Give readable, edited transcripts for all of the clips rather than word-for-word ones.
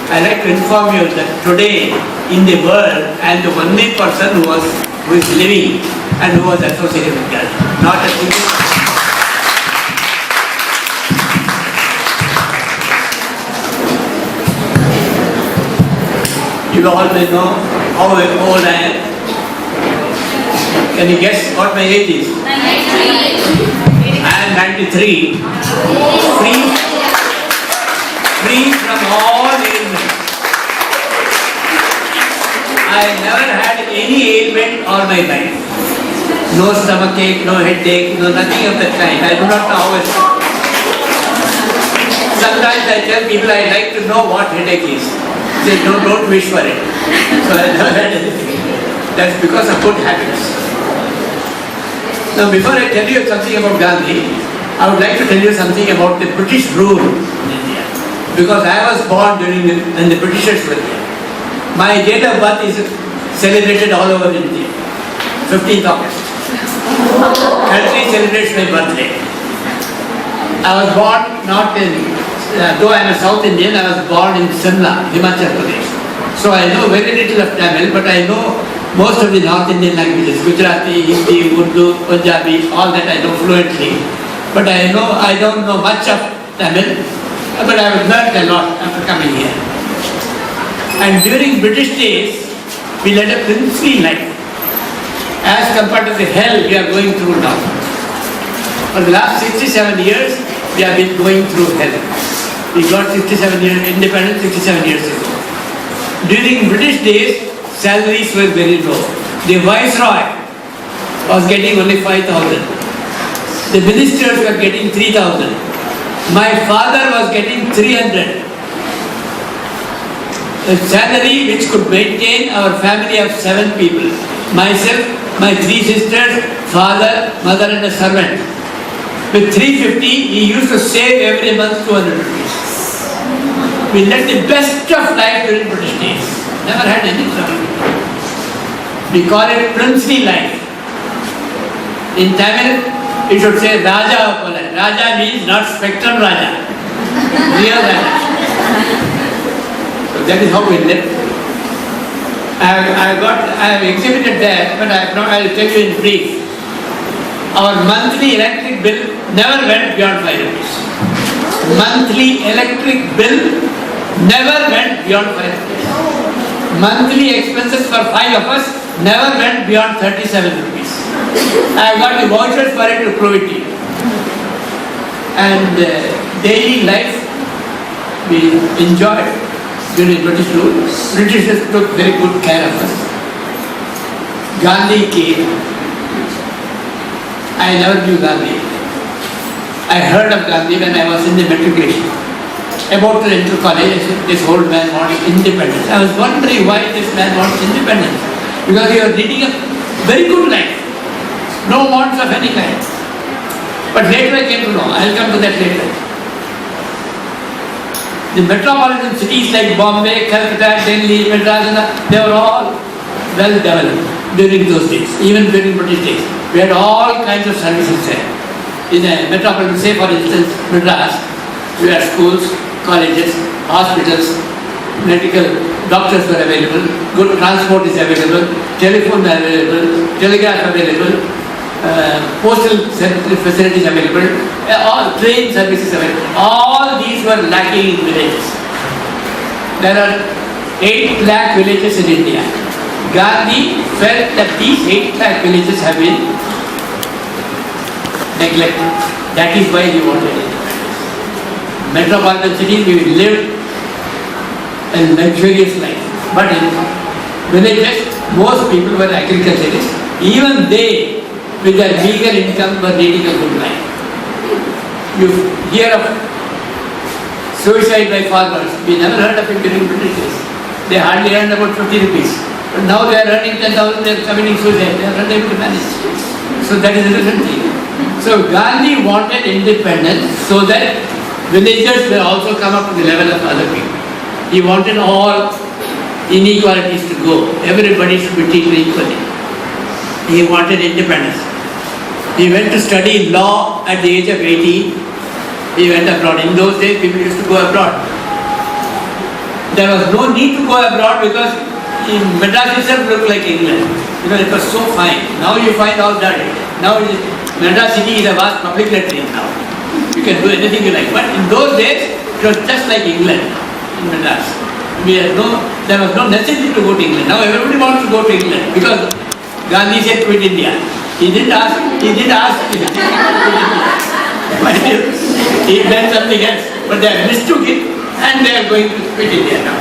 I'd like to inform you that today in the world I am the only person who is living and who was associated with Gandhi. Not a single person. You all may know how old I am. Can you guess what my age is? 93. I am 93. Free from all ailments. I never had any ailment all my life. No stomach ache, no headache, no nothing of that kind. I do not know how it's. Sometimes I tell people I like to know what headache is. They say, no, don't wish for it. So I never had anything. That's because of good habits. Now before I tell you something about Gandhi, I would like to tell you something about the British rule in India. Because I was born when the Britishers were here. My date of birth is celebrated all over India. 15th August. Country celebrates my birthday. I was born not in, though I am a South Indian, I was born in Simla, Himachal Pradesh. So I know very little of Tamil, but I know most of the North Indian languages, Gujarati, Hindi, Urdu, Punjabi, all that I know fluently. But I don't know much of Tamil, but I have learned a lot after coming here. And during British days, we led a princely life as compared to the hell we are going through now. For the last 67 years, we have been going through hell. We got 67 years independence 67 years ago. During British days, salaries were very low. The Viceroy was getting only 5,000. The ministers were getting 3,000. My father was getting 300. A salary which could maintain our family of 7 people. Myself, my 3 sisters, father, mother and a servant. With 350, he used to save every month 200 rupees. We led the best of life during British days. Never had any trouble. We call it princely life. In Tamil, you should say Raja. Raja means not spectral Raja. Real Raja. So that is how we lived. I have exhibited there, but I will tell you in brief. Our monthly electric bill never went beyond 5 rupees. Monthly electric bill never went beyond 5 rupees. Monthly expenses for 5 of us never went beyond 37 rupees. I have got the vouchers for it to prove it to you. And daily life we enjoyed during British rule. Britishers took very good care of us. Gandhi came. I never knew Gandhi. I heard of Gandhi when I was in the matriculation. About to enter college, this old man wants independence. I was wondering why this man wants independence. Because he was leading a very good life. No wants of any kind. But later I came to know. I will come to that later. The metropolitan cities like Bombay, Calcutta, Delhi, Madras, they were all well developed during those days, even during British days. We had all kinds of services there. In a metropolitan, say for instance, Madras, we had schools, colleges, hospitals, medical doctors were available, good transport is available, telephone available, telegraph available, postal facilities available, all train services available. All these were lacking in villages. There are 8 lakh villages in India. Gandhi felt that these 8 lakh villages have been neglected. That is why he wanted it. Metropolitan cities, we lived a luxurious life. But in villages, most people were agriculturists. Even they, with their meager income, were leading a good life. You hear of suicide by farmers. We never heard of it during British days. They hardly earned about 50 rupees. But now they are earning 10,000, they are committing suicide. They are not able to manage. So that is a different thing. So Gandhi wanted independence so that villagers will also come up to the level of other people. He wanted all inequalities to go. Everybody should be treated equally. He wanted independence. He went to study law at the age of 18. He went abroad. In those days, people used to go abroad. There was no need to go abroad because in Madras itself looked like England. It was so fine. Now you find all that. Now Madras city is a vast public latrine now. You can do anything you like. But in those days, it was just like England in Madras. There was no necessity to go to England. Now everybody wants to go to England because Gandhi said quit India. He didn't ask to quit India. He meant something else. But they mistook it and they are going to quit India now.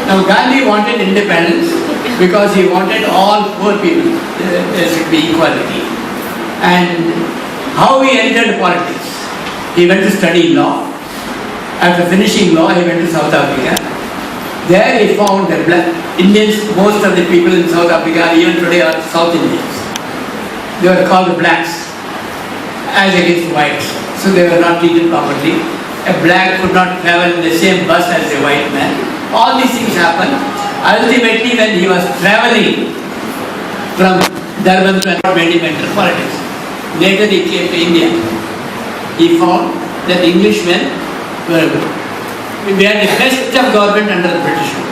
Now Gandhi wanted independence because he wanted all poor people. There should be equality. And how he entered politics? He went to study law. After finishing law, he went to South Africa. There he found the Indians, most of the people in South Africa, even today, are South Indians. They were called the blacks, as against whites. So they were not treated properly. A black could not travel in the same bus as a white man. All these things happened. Ultimately, when he was traveling from Durban to made him enter politics. Later he came to India. He found that Englishmen we had the best of government under the British rule.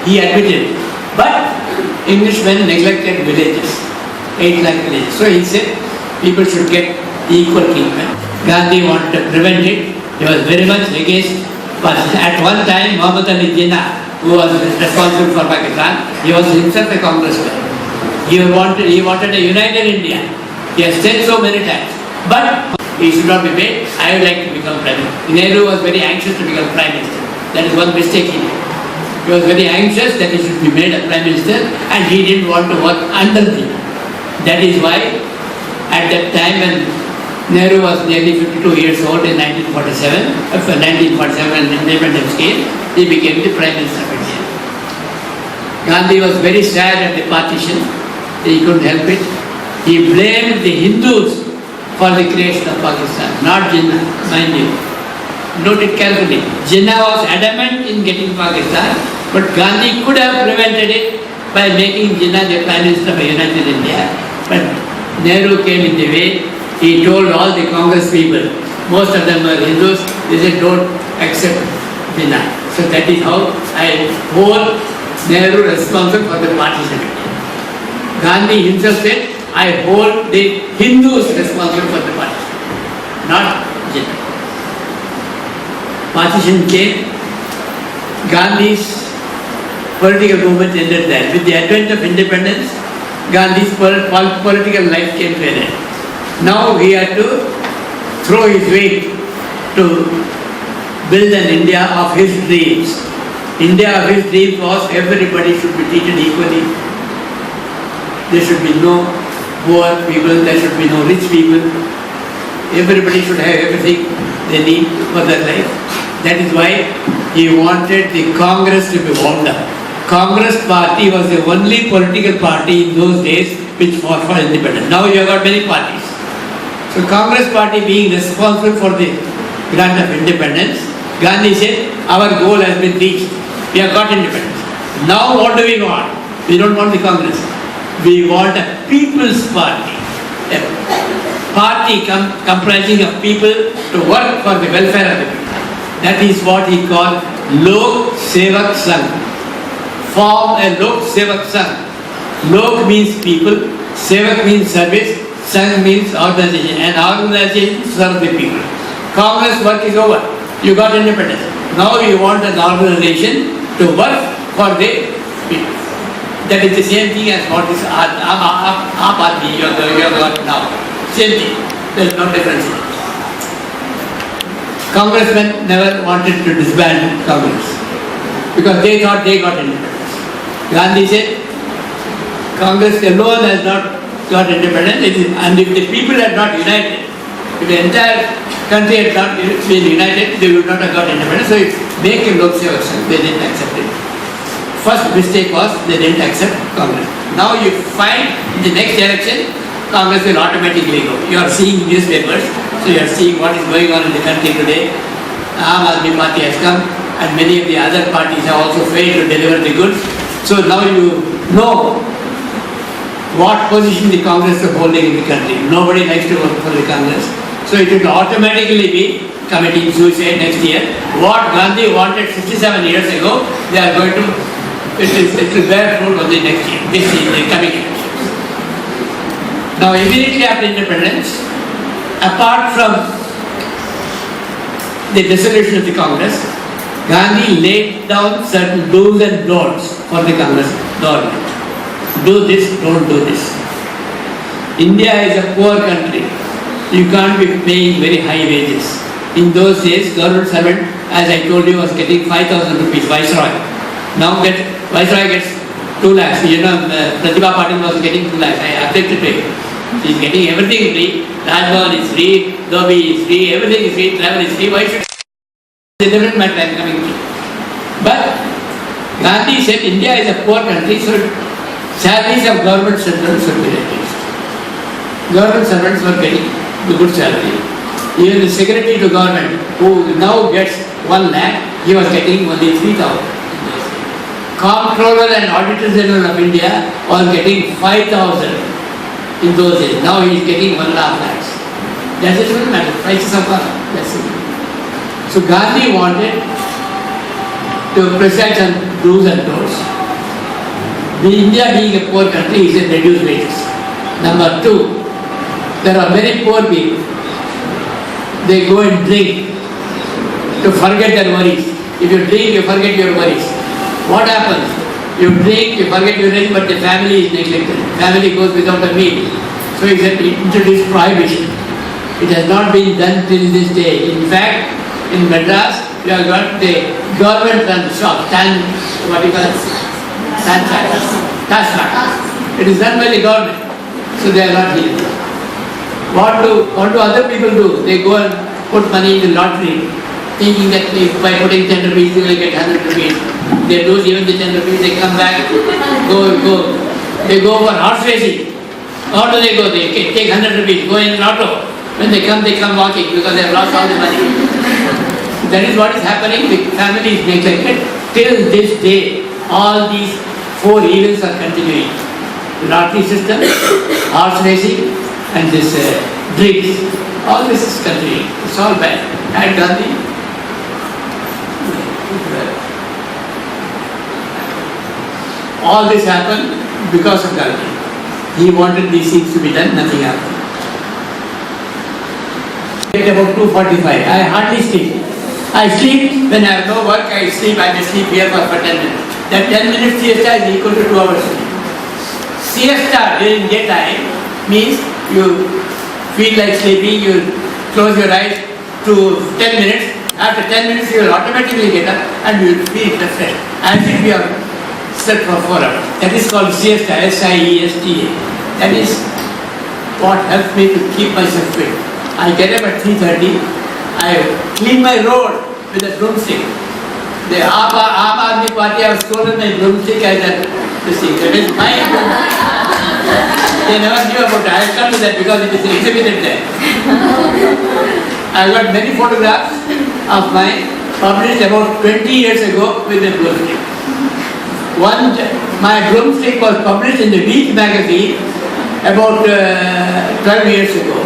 He admitted. But Englishmen neglected villages, 8 lakh villages. So he said people should get equal treatment. Gandhi wanted to prevent it. He was very much against. But at one time, Muhammad Ali Jinnah, who was responsible for Pakistan, he was himself a congressman. He wanted a united India. He has said so many times. But he should not be made. I would like to become Prime Minister. Nehru was very anxious to become Prime Minister. That is one mistake he made. He was very anxious that he should be made a Prime Minister and he didn't want to work under him. That is why at that time when Nehru was nearly 52 years old in 1947, after 1947 when independence came, he became the Prime Minister of India. Gandhi was very sad at the partition. He couldn't help it. He blamed the Hindus for the creation of Pakistan, not Jinnah, mind you. Note it carefully. Jinnah was adamant in getting Pakistan, but Gandhi could have prevented it by making Jinnah the Prime Minister of United India. But Nehru came in the way. He told all the Congress people, most of them were Hindus, they said don't accept Jinnah. So that is how I hold Nehru responsible for the partition. Gandhi himself said, I hold the Hindus responsible for the partition, not Jinnah. Partition came, Gandhi's political movement ended there. With the advent of independence, Gandhi's political life came to an end. Now he had to throw his weight to build an India of his dreams. India of his dreams was everybody should be treated equally. There should be no poor people, there should be no rich people. Everybody should have everything they need for their life. That is why he wanted the Congress to be wound up. Congress party was the only political party in those days which fought for independence. Now you have got many parties. So Congress party being responsible for the grant of independence, Gandhi said, our goal has been reached. We have got independence. Now what do we want? We don't want the Congress. We want a people's party. A party comprising of people to work for the welfare of the people. That is what he called Lok Sevak Sangh. Form a Lok Sevak Sangh. Lok means people, Sevak means service, Sangh means organization, and organization serves the people. Congress work is over. You got independence. Now you want an organization to work for the people. That is the same thing as what is Aap Aadmi you have got now. Same thing. There is no difference. Congressmen never wanted to disband Congress because they thought they got independence. Gandhi said, Congress alone has not got independence, and if the people had not united, if the entire country had not been united, they would not have got independence. So make a Lok Sevak Sangh, they didn't accept it. First mistake was they didn't accept Congress. Now you find in the next election, Congress will automatically go. You are seeing newspapers, so you are seeing what is going on in the country today. Aam Aadmi Party has come, and many of the other parties have also failed to deliver the goods. So now you know what position the Congress is holding in the country. Nobody likes to work for the Congress. So So it will automatically be committing suicide next year. What Gandhi wanted 67 years ago, they are going to, it will bear fruit of the next year, this is the coming year. Now immediately after independence, apart from the dissolution of the Congress, Gandhi laid down certain do's and don'ts for the Congress government. Do this, don't do this. India is a poor country. You can't be paying very high wages. In those days, government servant, as I told you, was getting 5,000 rupees, Viceroy. Now Viceroy gets 2 lakhs. You know, Pratibha Patil was getting 2 lakhs. I objected to it. She's getting everything free. Rajbhavan is free, Dhobi is free, everything is free, travel is free. Why should it's a different matter I'm coming to. But Gandhi said India is a poor country, so salaries of government servants should be reduced. Government servants were getting the good salary. Even the secretary to government, who now gets 1 lakh, he was getting only 3,000. Comptroller and Auditor General of India was getting 5,000 in those days. Now he is getting 1.5 lakhs. That's a different matter. Prices of government. That's it. So Gandhi wanted to present some do's and don'ts. India being a poor country, he said reduce wages. Number 2, there are many poor people. They go and drink to forget their worries. If you drink, you forget your worries. What happens? You drink, you forget your worries, but the family is neglected. Family goes without a meal. So he said introduce prohibition. It has not been done till this day. In fact, in Madras, you have got the government-run shop, It is done by the government, so they are not here. What do other people do? They go and put money in the lottery, thinking that by putting 10 rupees, you will get 100 rupees. They lose even the 10 rupees, they come back, they go for horse racing. How do they go? They take 100 rupees, go in an auto. When they come walking because they have lost all the money. That is what is happening. The family is neglected. Till this day, all these 4 evils are continuing. The lottery system, horse racing, and this drinks. All this is continuing. It's all bad. And Gandhi, all this happened because of Gandhi. He wanted these things to be done, nothing happened. At about 2:45, I hardly sleep. I sleep when I have no work, I sleep here for 10 minutes. That 10 minutes siesta is equal to 2 hours sleep. Siesta during daytime means you feel like sleeping, you close your eyes to 10 minutes. After 10 minutes you will automatically get up and you will feel refreshed. As if you have slept for 4 hours. That is called siesta, S-I-E-S-T-A. That is what helps me to keep myself fit. I get up at 3:30, I clean my road with a broomstick. The Aam Aadmi Party have stolen my broomstick as this thing. That is my broomstick. They never knew about it. I have come to that because it is exhibited there. I got many photographs of mine published about 20 years ago with a broomstick. My broomstick was published in the Week magazine about 12 years ago.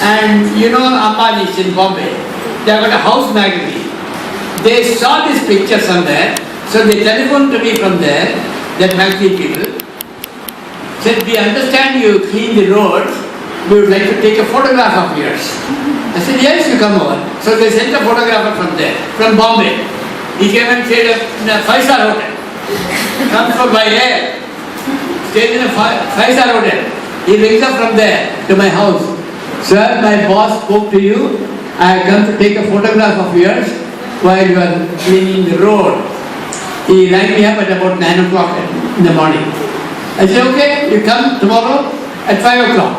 And you know Ambani's in Bombay, they have got a house magazine. They saw this picture somewhere, so they telephoned to me from there, that magazine people, said, we understand you clean the roads, we would like to take a photograph of yours. I said, yes, you come over. So they sent a photographer from there, from Bombay. He came and stayed in a 5-star hotel. Comes from by air, stays in a 5-star hotel. He brings up from there to my house. Sir, my boss spoke to you. I have come to take a photograph of yours while you are cleaning the road. He rang me up at about 9 o'clock in the morning. I said, okay, you come tomorrow at 5 o'clock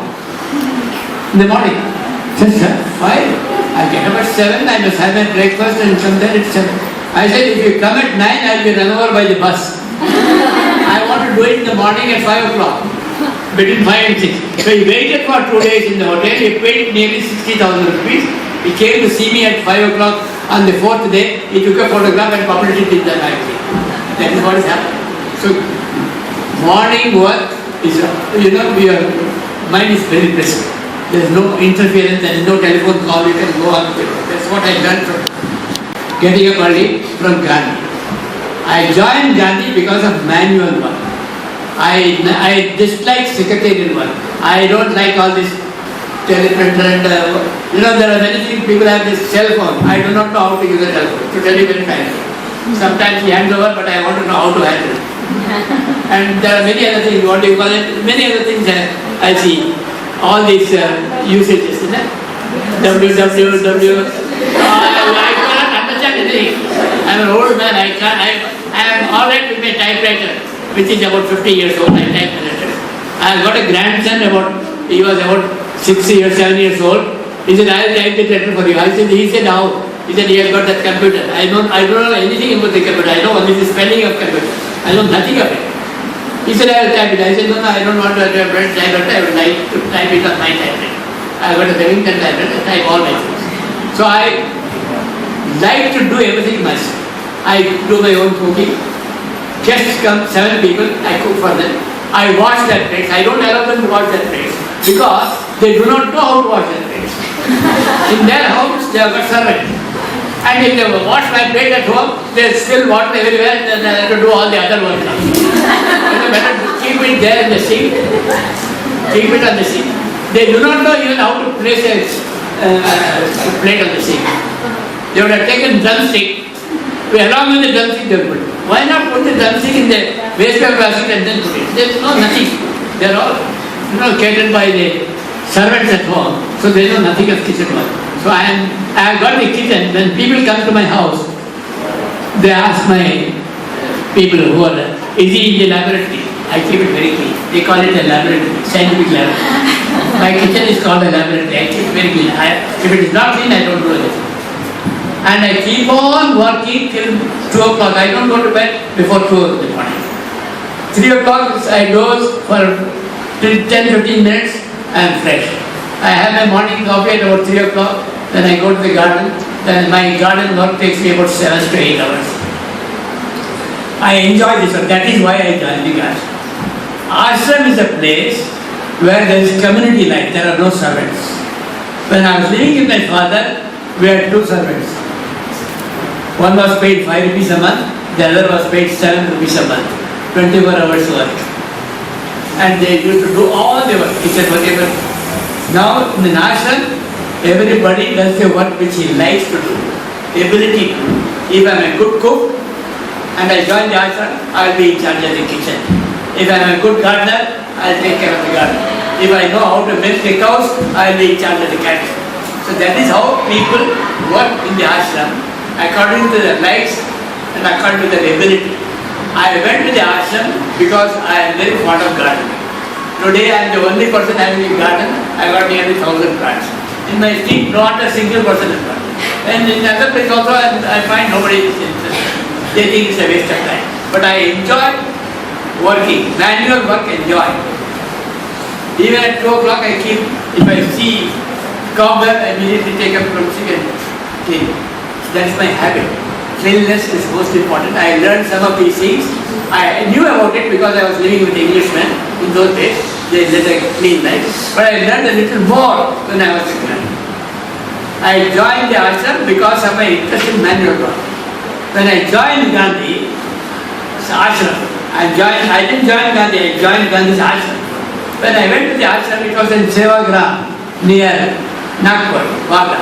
in the morning. I said, sir, 5? I get up at 7, I must have my breakfast and come there at 7. I said, if you come at 9, I will be run over by the bus. I want to do it in the morning at 5 o'clock. Between 5 and 6. So he waited for 2 days in the hotel. He paid nearly 60,000 rupees. He came to see me at 5 o'clock on the 4th day. He took a photograph and published it in the magazine. That is what is happening. So morning work is, your mind is very precious. There's no interference, there is no telephone call, you can go on with it. That's what I learned from getting up early from Gandhi. I joined Gandhi because of manual work. I dislike secretarial work. I don't like all this teleprinter and there are many things, people have this cell phone. I do not know how to use a telephone, to tell you very frankly. Sometimes he hands over, but I want to know how to handle it. And there are many other things, what do you call it? Many other things I see. All these usages, isn't it? www. I cannot understand anything. I'm an old man. I am alright with my typewriter, which is about 50 years old. I type the letters. I got a grandson he was about 6 years, 7 years old. He said, I'll type the letter for you. He said, how? He said, he has got that computer. I don't know anything about the computer. I know only the spelling of computer. I know nothing of it. He said, I will type it. I said, no, I don't want to type it. I would like to type it on my typewriter. I got a Remington typewriter. I type all my things. So I like to do everything myself. I do my own cooking. Guests come, 7 people, I cook for them. I wash their plates. I don't allow them to wash their plates because they do not know how to wash their plates. In their homes, they have got servants. And if they wash my plate at home, they spill water everywhere and then they have to do all the other work. It's better to keep it there in the sink. Keep it on the sink. They do not know even how to place a plate on the sink. They would have taken drumstick. Along with the drumstick they would put. Why not put the drumstick in the wastepaper basket and then put it? There is no nothing. They are all catered by the servants at home. So they know nothing of kitchen work. So I have got the kitchen. When people come to my house, they ask my people who are, is he in the laboratory? I keep it very clean. They call it a laboratory, scientific laboratory. My kitchen is called a laboratory. I keep it very clean. If it is not clean, I don't do anything. And I keep on working till 2 o'clock. I don't go to bed before 2 in the morning. 3 o'clock, I doze for 10-15 minutes. I am fresh. I have my morning coffee at about 3 o'clock. Then I go to the garden. Then my garden work takes me about 7 to 8 hours. I enjoy this work. That is why I joined the ashram. Ashram is a place where there is community life. There are no servants. When I was living with my father, we had 2 servants. One was paid 5 rupees a month, the other was paid 7 rupees a month, 24 hours work. And they used to do all the work, kitchen work, everything. Now in the ashram, everybody does the work which he likes to do, ability to do. If I am a good cook and I join the ashram, I will be in charge of the kitchen. If I am a good gardener, I will take care of the garden. If I know how to milk the cows, I will be in charge of the cattle. So that is how people work in the ashram, according to their likes and according to their ability. I went to the ashram because I am very fond of gardening. Today I am the only person having a garden. I got nearly 1,000 plants. In my street, not a single person has got. And in other places also, I find nobody is interested. They think it's a waste of time. But I enjoy working. Manual work, enjoy. Even at 2 o'clock, I keep, if I see cobweb, I immediately take up broomstick and clean. That's my habit. Cleanliness is most important. I learned some of these things. I knew about it because I was living with Englishmen in those days. They led a clean life. But I learned a little more when I was a man. I joined the ashram because of my interest in manual work. When I joined Gandhi's ashram, I didn't join Gandhi, I joined Gandhi's ashram. When I went to the ashram, it was in Sevagram near Nagpur, Wagla.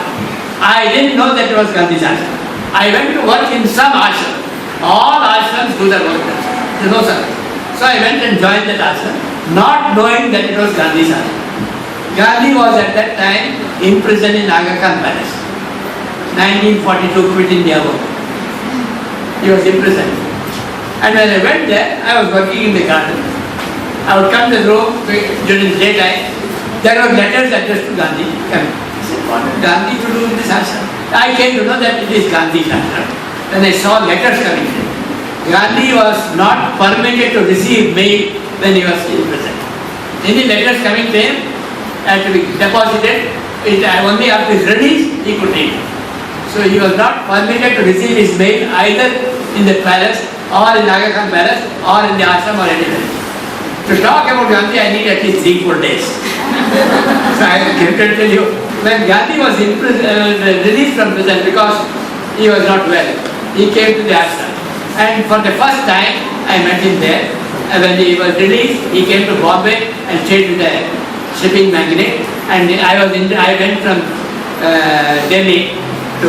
I didn't know that it was Gandhi's ashram. I went to work in some ashram. All ashrams do their work. There's no such. So I went and joined that ashram, not knowing that it was Gandhi's ashram. Gandhi was at that time imprisoned in Aga Khan Palace. 1942, quit India war. He was imprisoned. And when I went there, I was working in the garden. I would come to the room during the daytime. There were letters addressed to Gandhi. I said, what did Gandhi to do with this ashram? I came to know that it is Gandhi's ashram. Then I saw letters coming in. Gandhi was not permitted to receive mail when he was in prison. Any letters coming to him had to be deposited. Only after his release he could read. So he was not permitted to receive his mail either in the palace or in Aga Khan Palace or in the ashram or anywhere. To talk about Gandhi, I need at least 3-4 days. So I can tell you, when Gandhi was released from prison because he was not well, he came to the ashram. And for the first time, I met him there. And when he was released, he came to Bombay and stayed with a shipping magnate. And I went from Delhi to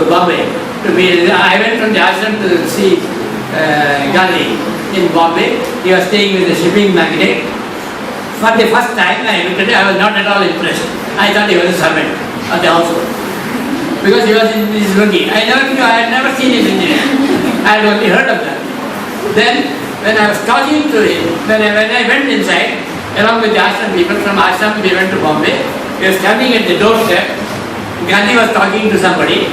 Bombay. I went from the ashram to see Gandhi in Bombay. He was staying with a shipping magnate. For the first time I looked at it, I was not at all impressed. I thought he was a servant of the household. Because he was in his lungi. I had never seen him in India. I had only heard of that. Then, when I was talking to him, when I went inside, along with the ashram people, from ashram we went to Bombay. We were standing at the doorstep. Gandhi was talking to somebody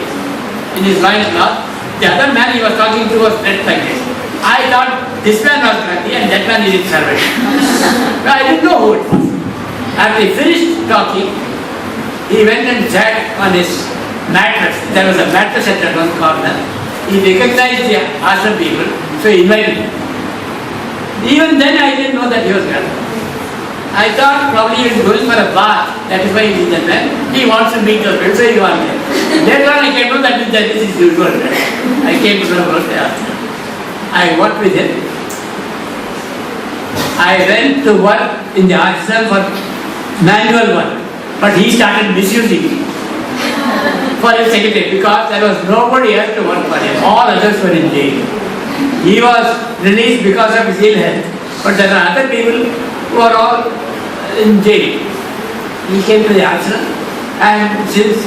in his loincloth. The other man he was talking to was dressed like this. I thought this man was Gandhi and that man is his servant. I didn't know who it was. After he finished talking, he went and sat on his mattress. There was a mattress at that one corner. He recognized the ashram people, so he invited me. Even then I didn't know that he was Gandhi. I thought probably he was going for a bath, that is why he is that man. He wants to meet those people, so he was there. Later on I came to know that this is usual. I came to know about the ashram. I worked with him. I went to work in the ashram for manual work, but he started misusing me for his secretary because there was nobody else to work for him. All others were in jail. He was released because of his ill health, but there are other people who are all in jail. He came to the ashram, and since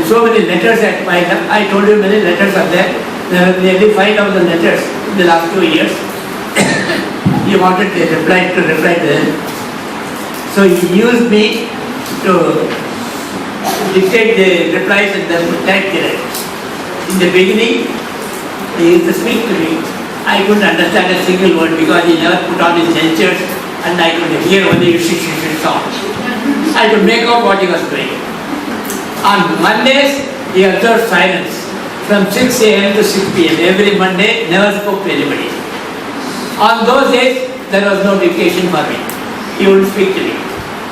so many letters had piled up, I told you many letters are there. There are nearly 5,000 letters in the last 2 years. He wanted to reply to them. So he used me to dictate the replies and then type direct. In the beginning, he used to speak to me. I couldn't understand a single word because he never put on his dentures and I could hear only sound. I could make out what he was doing. On Mondays, he observed silence from 6 a.m. to 6 p.m. Every Monday, never spoke to anybody. On those days, there was no dictation for me. He wouldn't speak to me.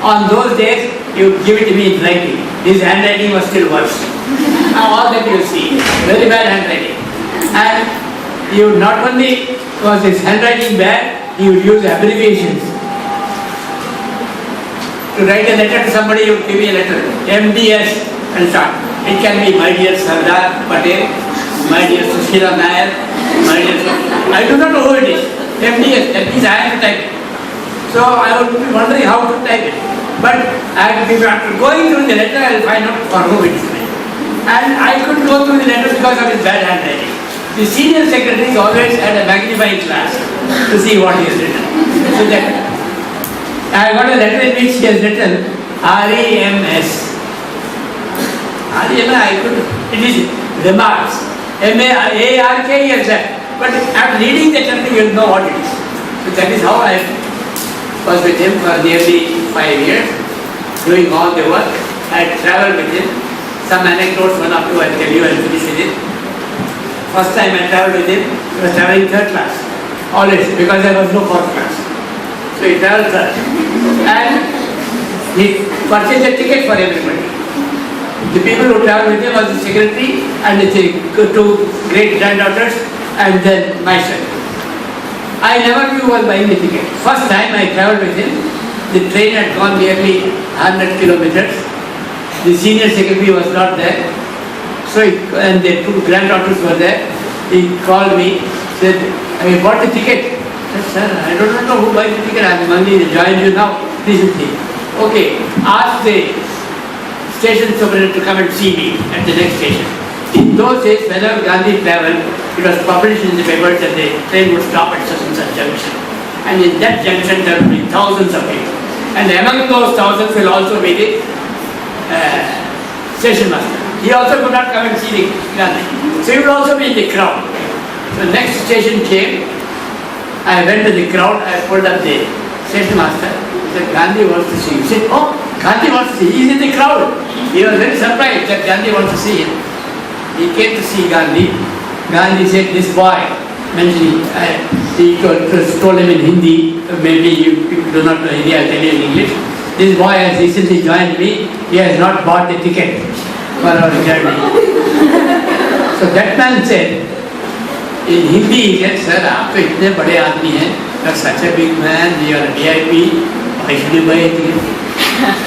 On those days, he would give it to me in writing. His handwriting was still worse. All that you see, very bad handwriting. And he would not only was his handwriting bad, he would use abbreviations. To write a letter to somebody, he would give me a letter, MDS, and start. It can be my dear Sardar Patel, my dear Sushila Nair, my dear... I do not know who it is. MDS, that means I have to type it. So I would be wondering how to type it. But after going through the letter, I will find out for whom it is made. And I couldn't go through the letter because of his bad handwriting. The senior secretaries always had a magnifying glass to see what he has written. So that I got a letter in which he has written REMS. It is remarks. MARK he has said. But after reading the letter, you will know what it is. So that is how I was with him for nearly 5 years, doing all the work. I travelled with him. Some anecdotes, one or two I will tell you and finish with it. First time I travelled with him, he was travelling third class. Always, because there was no fourth class. So he travelled third. And he purchased a ticket for everybody. The people who travelled with him was the secretary and the two great granddaughters and then myself. I never knew who was buying the ticket. First time I travelled with him, the train had gone nearly 100 kilometers. The senior secretary was not there. So and the two granddaughters were there. He called me, said, "Have you bought the ticket?" I said, "Sir, I don't know who buys the ticket. I am only joined you now. This is the okay. Ask the station superintendent to come and see me at the next station." In those days, whenever Gandhi travelled, it was published in the papers that the train would stop at such and such junction. And in that junction, there would be thousands of people. And among those thousands will also be the station master. He also could not come and see the Gandhi. So he would also be in the crowd. The next station came. I went to the crowd. I pulled up the station master. He said, "Gandhi wants to see you." He said, "Oh, Gandhi wants to see you. He is in the crowd." He was very surprised that Gandhi wants to see him. He came to see Gandhi. Gandhi said, "This boy mentioning, he told him in Hindi, maybe you people do not know Hindi, I'll tell you in English. This boy has recently joined me, he has not bought the ticket for our journey. So that man said, in Hindi he said, sir, आप तो इतने बड़े आदमी हैं, you're such a big man, you're a VIP, why should you buy a ticket?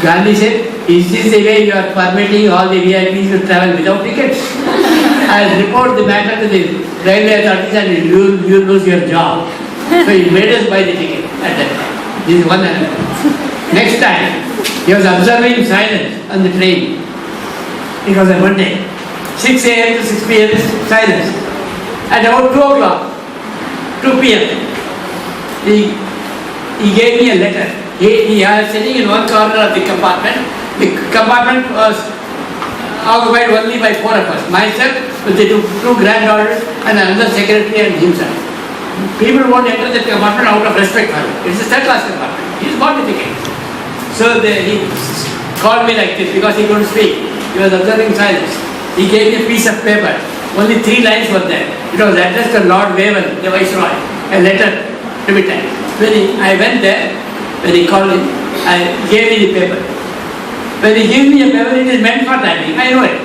Gandhi said, is this the way you are permitting all the VIPs to travel without tickets? I'll report the matter to the railway authorities and you'll lose your job. So he made us buy the ticket at that time. This is one element. Next time, he was observing silence on the train. It was a Monday. 6 a.m. to 6 p.m. silence. At about 2 o'clock, 2 p.m., he gave me a letter. He was sitting in one corner of the compartment. The compartment was occupied only by 4 of us. Myself, with the two granddaughters, and another secretary and himself. People won't enter the compartment out of respect for him. It's a third-class compartment. He's bought the ticket. So he called me like this because he couldn't speak. He was observing silence. He gave me a piece of paper. Only 3 lines were there. It was addressed to Lord Wavell, the Viceroy. A letter to be typed. When I went there, when he called me, I gave him the paper. When he gave me a paper, it is meant for typing. I know it.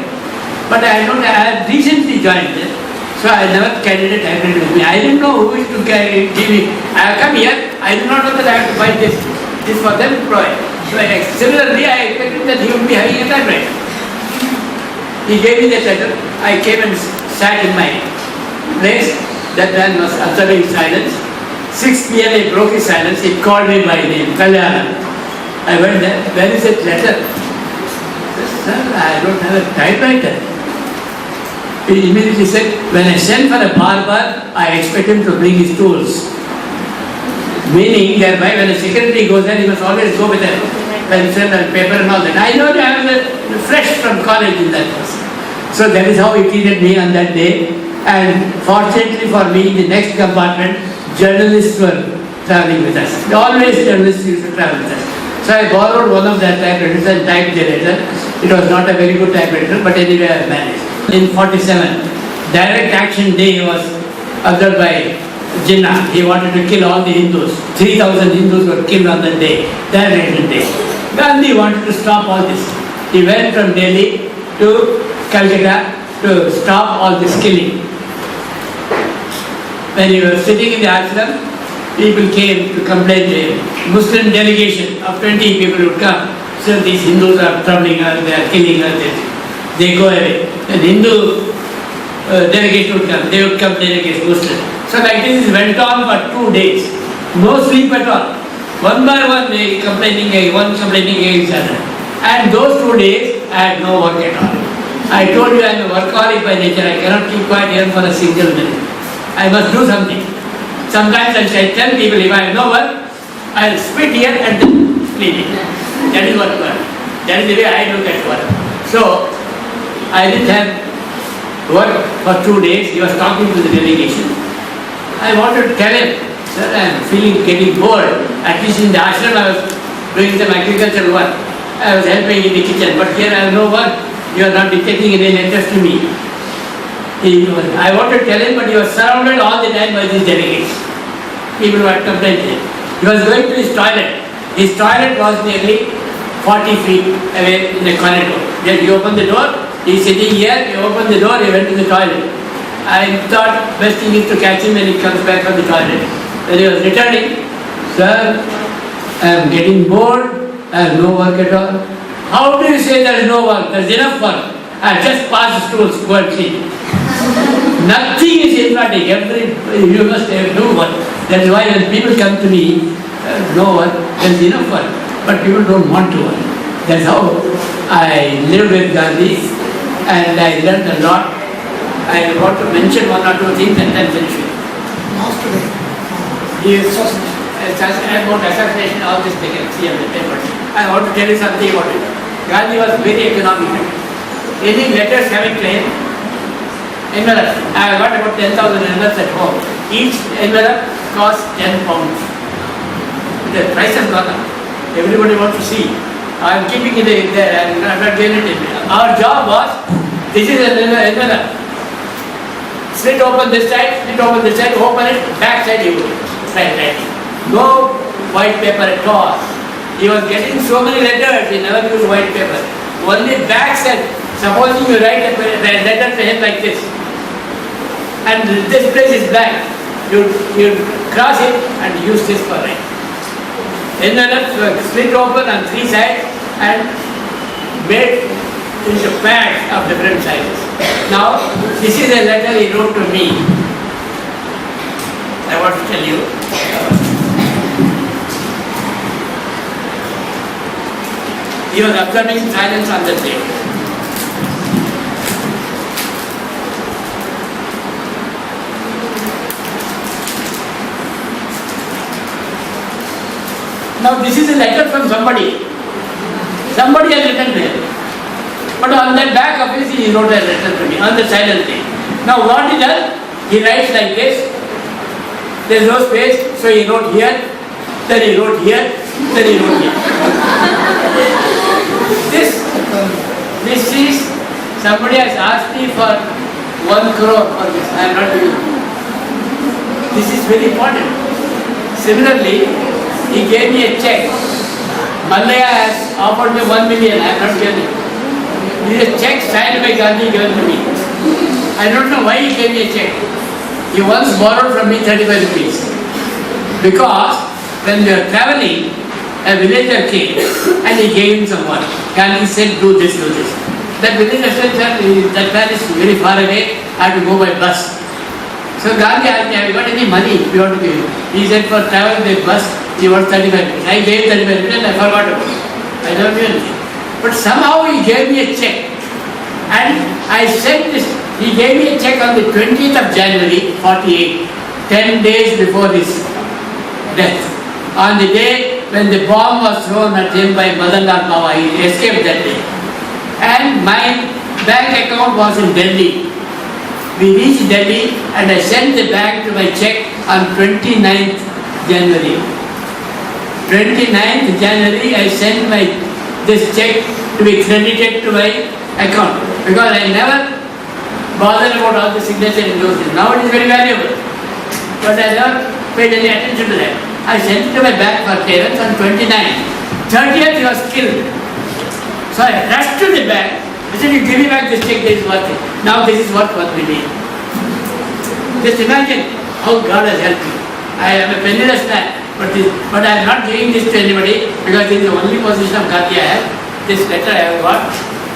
But I had recently joined there. So I never carried a typewriter with me. I didn't know who is to give me. I have come here, I do not know that I have to buy this. This for them to provide. So similarly, I expected that he would be having a typewriter. He gave me that letter. I came and sat in my place. That man was observing silence. 6 p.m. he broke his silence. He called me by name, V.kalyanam. I went there. Where is that letter? Sir, I don't have a typewriter. He immediately said, when I send for a barber, I expect him to bring his tools. Meaning, thereby, when a secretary goes there, he must always go with a pencil and paper and all that. I know that I was fresh from college in that person. So that is how he treated me on that day. And fortunately for me, in the next compartment, journalists were traveling with us. Always journalists used to travel with us. So I borrowed one of their typewriters and typed the letter. It was not a very good typewriter, but anyway I managed. In 47, Direct Action Day was observed by Jinnah. He wanted to kill all the Hindus. 3,000 Hindus were killed on that day, Direct Action Day. Gandhi wanted to stop all this. He went from Delhi to Calcutta to stop all this killing. When he was sitting in the ashram, people came to complain to him. Muslim delegation of 20 people would come. So these Hindus are troubling us, they are killing us. They go away. And Hindu delegation would come. They would complain against Muslims. So like this went on for 2 days. No sleep at all. One by one they complaining against each other. And those 2 days I had no work at all. I told you I am a workaholic by nature. I cannot keep quiet here for a single minute. I must do something. Sometimes I tell people if I have no work, I will spit here and then clean it. That is what work. That is the way I look at work. So I didn't have work for 2 days. He was talking to the delegation. I wanted to tell him, sir, I am getting bored. At least in the ashram I was doing some agricultural work. I was helping in the kitchen, but here I have no work. You are not detecting any letters to me. I wanted to tell him, but he was surrounded all the time by these delegates. People were complaining. He was going to his toilet. His toilet was nearly 40 feet away in the corridor. Then he opened the door. He is sitting here. He opened the door. He went to the toilet. I thought best thing is to catch him when he comes back from the toilet. When he was returning, sir, I am getting bored. I have no work at all. How do you say there is no work? There is enough work. I have just passed schools. Go and see. Nothing is inflating. You must do work. That is why when people come to me, no work, there is enough work. But people don't want to work. That's how I lived with Gandhi and I learned a lot. I want to mention 1 or 2 things and then finish it. About assassination, all this they can see on the paper. I want to tell you something about it. Gandhi was very economical. Any letters having claim, envelope. I got about 10,000 envelopes at home. Each envelope costs 10 pounds. The price has gone up. Everybody wants to see. I am keeping it there and I am not getting it. Our job was, this is an envelope. Slit open this side, open it, back side you write. No white paper at all. He was getting so many letters, he never used white paper. Only back side. Supposing you write a letter to him like this, and this place is blank, you cross it and use this for writing. Envelope split open on three sides and made into pads of different sizes. Now, this is a letter he wrote to me. I want to tell you. He was observing silence on the day. Now this is a letter from somebody. Somebody has written there. But on the back of it, he wrote a letter to me, on the silent thing. Now what he does, he writes like this. There is no space, so he wrote here, then he wrote here, then he wrote here. This is, somebody has asked me for 1 crore for this. I am not doing it. This is very important. Similarly, he gave me a check. Malaya has offered me 1 million. I am not giving it. This is a check signed by Gandhi given to me. I don't know why he gave me a check. He once borrowed from me 35 rupees. Because when we were traveling, a villager came and he gave him some money. Gandhi said, do this, do this. That villager said, that man is very far away. I have to go by bus. So Gandhi asked me, have you got any money you want to give him? He said, for travel by bus, he wants 35 rupees. I gave 35 rupees and I forgot about it. I don't know anything. But somehow he gave me a check. And I sent this, he gave me a check on the 20th of January, 48, 10 days before his death. On the day when the bomb was thrown at him by Madan Lal Bawa, he escaped that day. And my bank account was in Delhi. We reached Delhi and I sent the bank to my check on 29th January. 29th January I sent this check to be credited to my account because I never bothered about all the signature in those days. Now it is very valuable. But I never paid any attention to that. I sent it to my bank for clearance on 29th. 30th he was killed. So I rushed to the bank. I said, you give me back this check, this is worth it. Now this is worth 1 million. Just imagine how God has helped me. I am a penniless man, but I am not giving this to anybody because this is the only position of Gandhi I have. This letter I have got.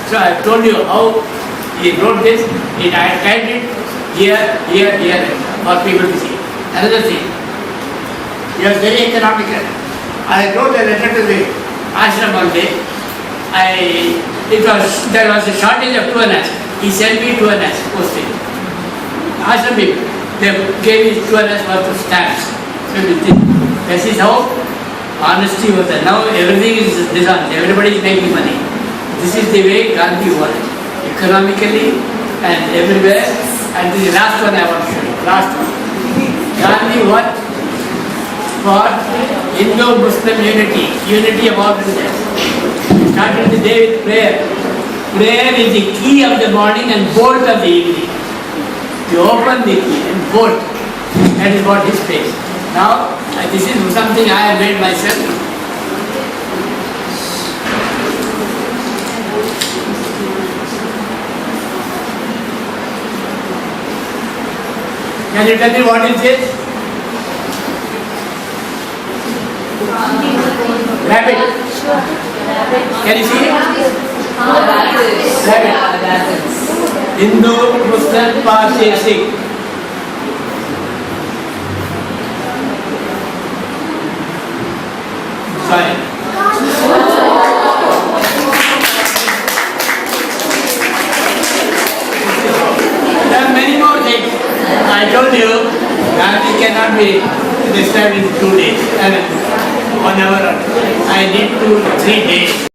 So I have told you how he wrote this. I typed it here for people to see. Another thing, he was very economical. I wrote a letter to the ashram one day. There was a shortage of 2 annas. He sent me 2 annas postage. Ashram people, they gave me 2 annas worth of stamps. So this is how honesty was there. Now everything is dishonest. Everybody is making money. This is the way Gandhi worked, economically and everywhere. And the last one I want to show you. Last one. Gandhi worked for Indo-Muslim unity of all religions. Started the day with prayer. Prayer is the key of the morning and bolt of the evening. You open the key and bolt. That is what his face. Now, this is something I have made myself. Can you tell me what is this? Rabbit. Can you see it? Rabbit. Hindu, Muslim, Parsi, Sikh. Sorry. There are many more things. I told you, Gandhi cannot be described in 2 days, 1 hour. I need 3 days.